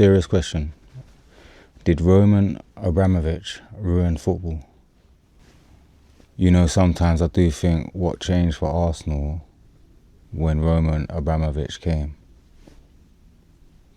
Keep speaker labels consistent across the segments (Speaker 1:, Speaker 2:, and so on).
Speaker 1: serious question. Did Roman Abramovich ruin football? You know, sometimes I do think what changed for Arsenal when Roman Abramovich came.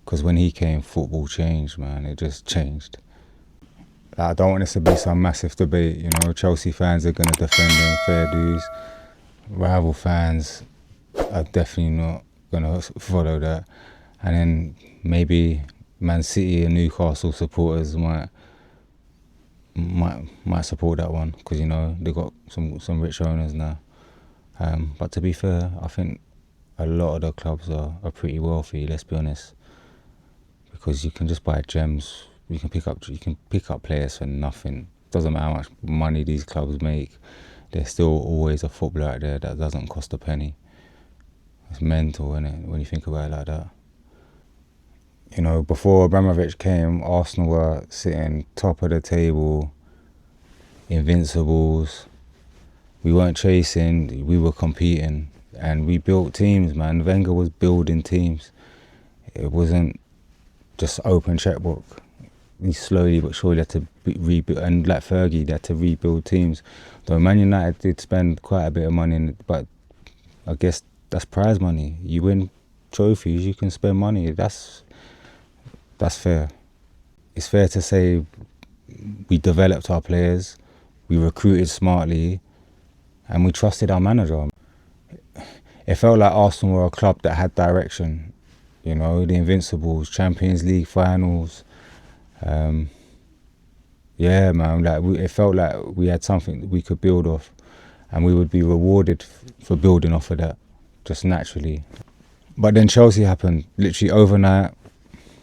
Speaker 1: Because when he came, football changed, man. It just changed. I don't want this to be some massive debate, you know. Chelsea fans are going to defend them fair dues. Rival fans are definitely not going to follow that. And then maybe Man City and Newcastle supporters might support that one because, you know, they've got some rich owners now. But to be fair, I think a lot of the clubs are pretty wealthy, let's be honest. Because you can just buy gems, you can pick up players for nothing. Doesn't matter how much money these clubs make, there's still always a footballer out there that doesn't cost a penny. It's mental, isn't it, when you think about it like that. You know, before Abramovich came, Arsenal were sitting top of the table, invincibles. We weren't chasing, we were competing. And we built teams, man. Wenger was building teams. It wasn't just open checkbook. He slowly but surely had to rebuild, and like Fergie, they had to rebuild teams. Though Man United did spend quite a bit of money, but I guess that's prize money. You win trophies, you can spend money. That's fair. It's fair to say we developed our players, we recruited smartly, and we trusted our manager. It felt like Arsenal were a club that had direction. You know, the Invincibles, Champions League finals. Yeah, man, it felt like we had something that we could build off, and we would be rewarded for building off of that, just naturally. But then Chelsea happened, literally overnight.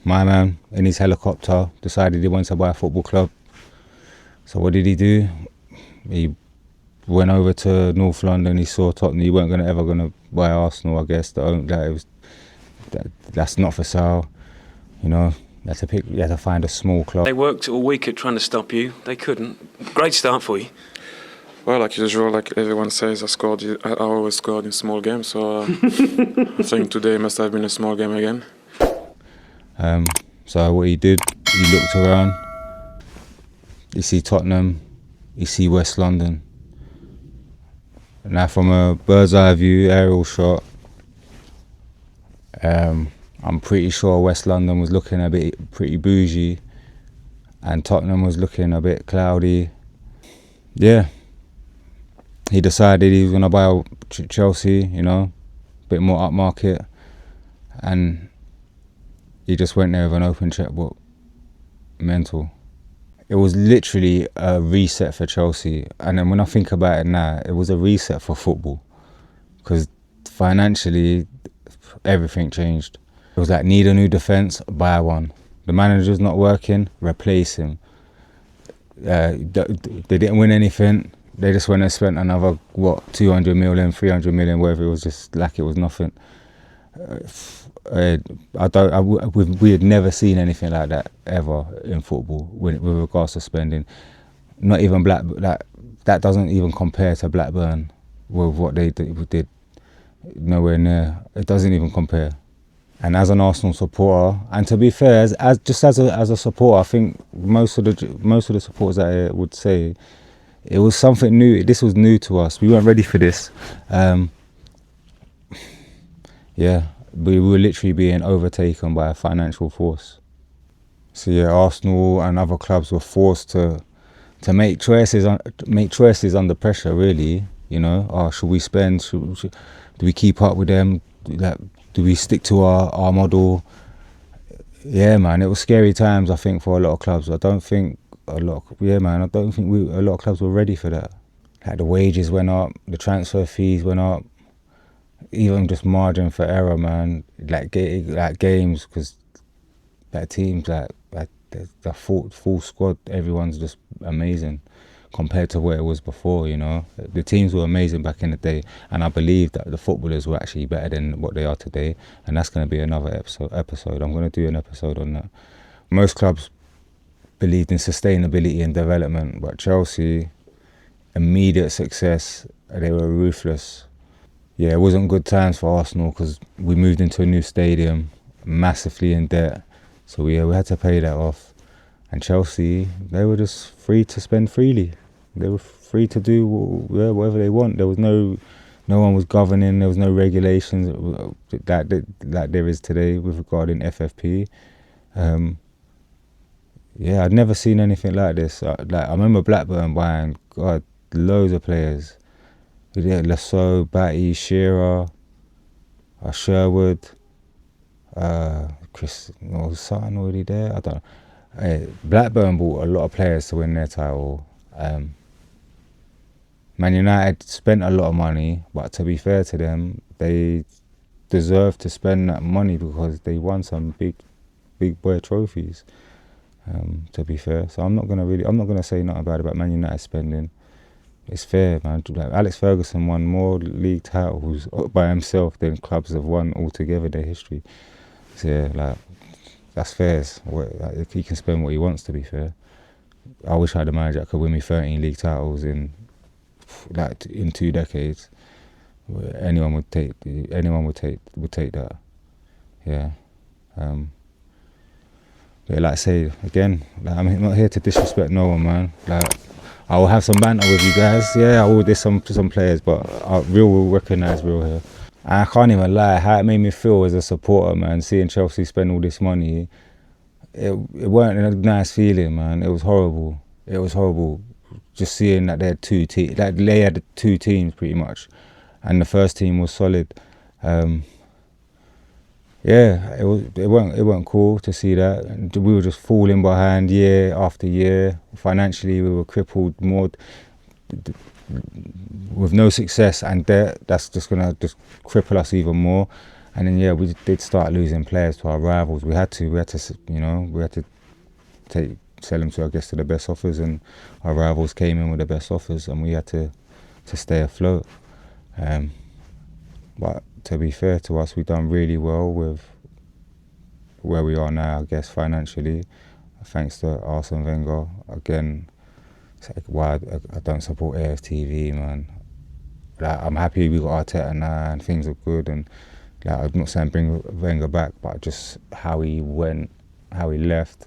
Speaker 1: My man, in his helicopter, decided he wanted to buy a football club. So what did he do? He went over to North London, he saw Tottenham, he weren't ever going to buy Arsenal, I guess. That's not for sale, you know. You had to find a small club.
Speaker 2: They worked all week at trying to stop you. They couldn't. Great start for you.
Speaker 3: Well, like usual, like everyone says, I always scored in small games. So I think today must have been a small game again.
Speaker 1: So what he did, he looked around. You see Tottenham, you see West London. Now from a bird's eye view, aerial shot, I'm pretty sure West London was looking a bit pretty bougie and Tottenham was looking a bit cloudy. Yeah, he decided he was going to buy Chelsea, you know, a bit more upmarket, and he just went there with an open checkbook. Mental. It was literally a reset for Chelsea, and then when I think about it now, it was a reset for football because financially everything changed. It was like, need a new defence, buy one. The manager's not working, replace him. They didn't win anything. They just went and spent another, 200 million, 300 million, whatever. It was just like it was nothing. We had never seen anything like that ever in football with regards to spending. Not even that doesn't even compare to Blackburn with what they did. Nowhere near. It doesn't even compare. And as an Arsenal supporter, and to be fair, as a supporter, I think most of the supporters that I would say it was something new. This was new to us. We weren't ready for this. Yeah, we were literally being overtaken by a financial force. So yeah, Arsenal and other clubs were forced to make choices under pressure. Really, you know, should we spend? Do we keep up with them? Do we stick to our model? Yeah, man, it was scary times, I think, for a lot of clubs. I don't think a lot of clubs were ready for that. Like the wages went up, the transfer fees went up, even just margin for error, man. Like games, because teams the full squad, everyone's just amazing compared to where it was before, you know. The teams were amazing back in the day, and I believe that the footballers were actually better than what they are today, and that's going to be another episode. I'm going to do an episode on that. Most clubs believed in sustainability and development, but Chelsea, immediate success, they were ruthless. Yeah, it wasn't good times for Arsenal because we moved into a new stadium, massively in debt, So we had to pay that off. And Chelsea, they were just free to spend freely. They were free to do whatever they want. There was no one was governing. There was no regulations that there is today with regarding FFP. Yeah, I'd never seen anything like this. I remember Blackburn buying loads of players. We did Lasso, Batty, Shearer, Sherwood, Chris. Was Sutton already there? I don't know. Blackburn bought a lot of players to win their title. Man United spent a lot of money, but to be fair to them, they deserve to spend that money because they won some big boy trophies. To be fair, so I'm not gonna say nothing bad about Man United spending. It's fair, man. Like, Alex Ferguson won more league titles by himself than clubs have won altogether their history. So yeah, like, that's fair. Like, he can spend what he wants, to be fair. I wish I had a manager that could win me 13 league titles in 2 decades. Anyone would take that. Yeah. But like I say again, like, I'm not here to disrespect no one, man. Like, I will have some banter with you guys. Yeah, I will diss some players, but real will recognise real here. And I can't even lie, how it made me feel as a supporter, man, seeing Chelsea spend all this money. It weren't a nice feeling, man. It was horrible. It was horrible. Just seeing that they had they had 2 teams pretty much, and the first team was solid. Yeah, it weren't cool to see that. And we were just falling behind year after year. Financially, we were crippled more with no success, and that's just gonna cripple us even more. And then yeah, we did start losing players to our rivals. We had to sell them to, I guess, to the best offers, and our rivals came in with the best offers, and we had to stay afloat. But to be fair to us, we've done really well with where we are now, I guess, financially, thanks to Arsene Wenger. Again, it's like why I don't support AFTV, man. Like, I'm happy we got Arteta now and things are good, and like, I'm not saying bring Wenger back, but just how he went, how he left.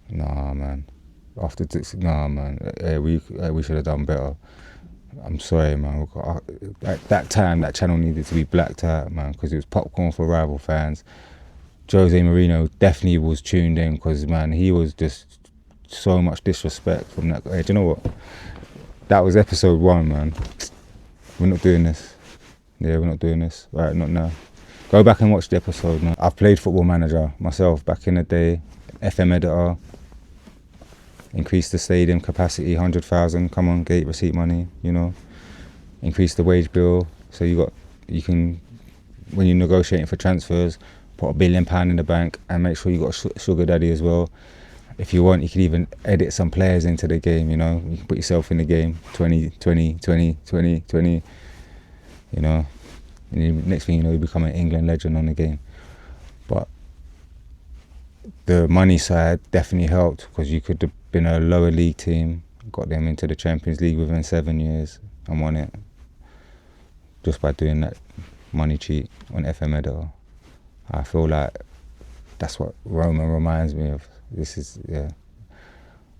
Speaker 1: Nah, man. Nah, man. We should have done better. I'm sorry, man. At that time, that channel needed to be blacked out, man, because it was popcorn for rival fans. Jose Mourinho definitely was tuned in because, man, he was just so much disrespect from that. Hey, do you know what? That was episode 1, man. We're not doing this. Yeah, we're not doing this. Right, not now. Go back and watch the episode, man. I've played Football Manager myself back in the day. FM editor. Increase the stadium capacity, 100,000. Come on, gate receipt money, you know. Increase the wage bill, so you can, when you're negotiating for transfers, put £1 billion in the bank and make sure you got a sugar daddy as well. If you want, you can even edit some players into the game, you know. You can put yourself in the game, 20, 20, 20, 20, 20, you know. And next thing you know, you become an England legend on the game. But the money side definitely helped because you could have been a lower league team, got them into the Champions League within 7 years and won it just by doing that money cheat on FM editor. I feel like that's what Roman reminds me of. This is, yeah.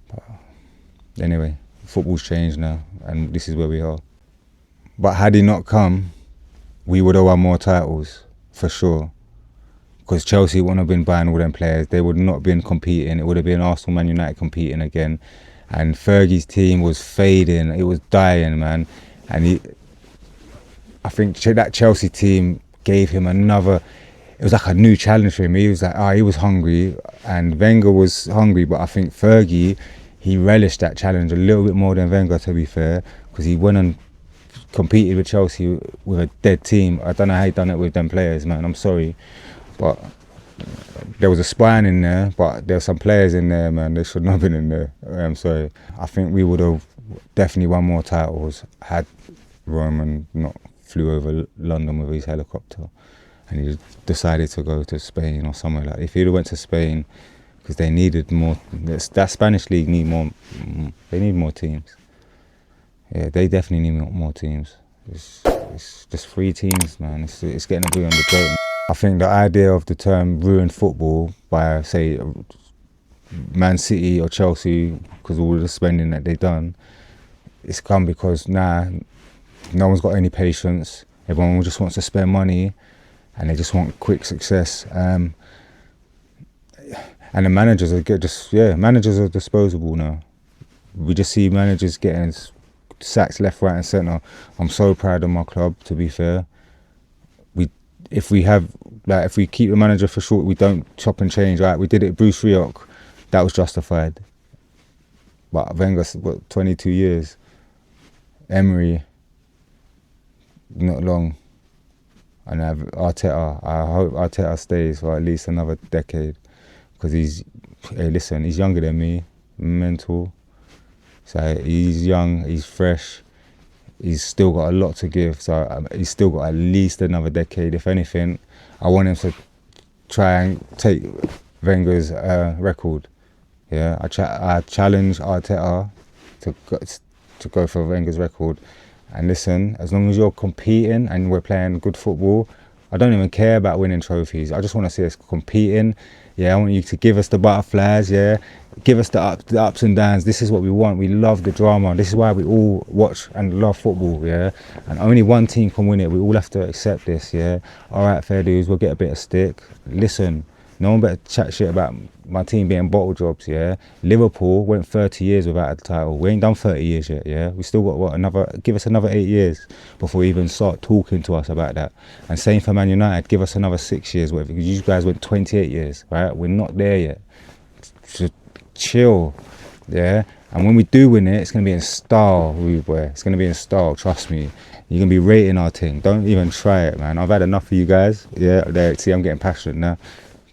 Speaker 1: But anyway, football's changed now and this is where we are. But had he not come, we would have won more titles, for sure. Because Chelsea wouldn't have been buying all them players. They would not have been competing. It would have been Arsenal, Man United competing again. And Fergie's team was fading. It was dying, man. And I think that Chelsea team gave him another... It was like a new challenge for him. He was like, he was hungry. And Wenger was hungry. But I think Fergie, he relished that challenge a little bit more than Wenger, to be fair. Because he went and competed with Chelsea with a dead team. I don't know how he done it with them players, man. I'm sorry. But there was a spine in there, but there were some players in there, man. They should not have been in there. I'm sorry. I think we would have definitely won more titles had Roman not flew over London with his helicopter and he decided to go to Spain or somewhere like that. If he'd have went to Spain, because they needed more, that Spanish league need more, they need more teams. Yeah, they definitely need more teams. It's just 3 teams, man. It's getting a bit on the joke. I think the idea of the term ruined football by, say, Man City or Chelsea, because all the spending that they've done, it's come because now no one's got any patience. Everyone just wants to spend money and they just want quick success. And the managers are managers are disposable now. We just see managers getting sacks left, right and centre. I'm so proud of my club, to be fair. If we keep the manager for short, we don't chop and change. Right, we did it. Bruce Rioch, that was justified. But Wenger's what, 22 years. Emery, not long. And Arteta, I hope Arteta stays for at least another decade, because he's younger than me, mental. So he's young, he's fresh. He's still got a lot to give, so he's still got at least another decade. If anything, I want him to try and take Wenger's record. Yeah, I challenge Arteta to go for Wenger's record. And listen, as long as you're competing and we're playing good football, I don't even care about winning trophies. I just want to see us competing. Yeah, I want you to give us the butterflies, yeah. Give us the ups and downs. This is what we want. We love the drama. This is why we all watch and love football, yeah. And only one team can win it. We all have to accept this, yeah. All right, fair dues, we'll get a bit of stick. Listen, no one better chat shit about my team being bottle jobs, yeah. Liverpool went 30 years without a title. We ain't done 30 years yet, yeah. We still got give us another 8 years before we even start talking to us about that. And same for Man United, give us another 6 years, whatever. You guys went 28 years, right? We're not there yet. Just chill, yeah. And when we do win it, it's gonna be in style, boy. It's gonna be in style, trust me. You're gonna be rating our thing. Don't even try it, man. I've had enough of you guys. Yeah, there. See, I'm getting passionate now.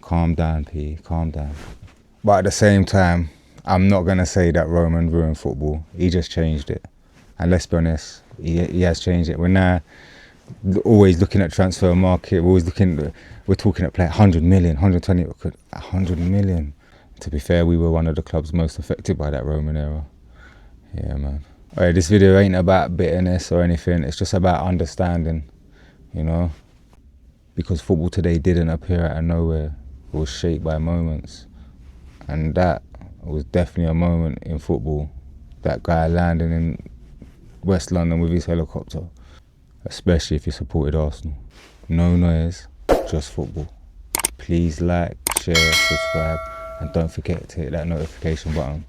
Speaker 1: Calm down, P. Calm down. But at the same time, I'm not gonna say that Roman ruined football. He just changed it. And let's be honest, he has changed it. We're now always looking at transfer market. We're talking at play 100 million, 120, 100 million. To be fair, we were one of the clubs most affected by that Roman era. Yeah, man. Alright, this video ain't about bitterness or anything. It's just about understanding, you know. Because football today didn't appear out of nowhere. It was shaped by moments. And that was definitely a moment in football. That guy landing in West London with his helicopter. Especially if you supported Arsenal. No noise, just football. Please like, share, subscribe, and don't forget to hit that notification button.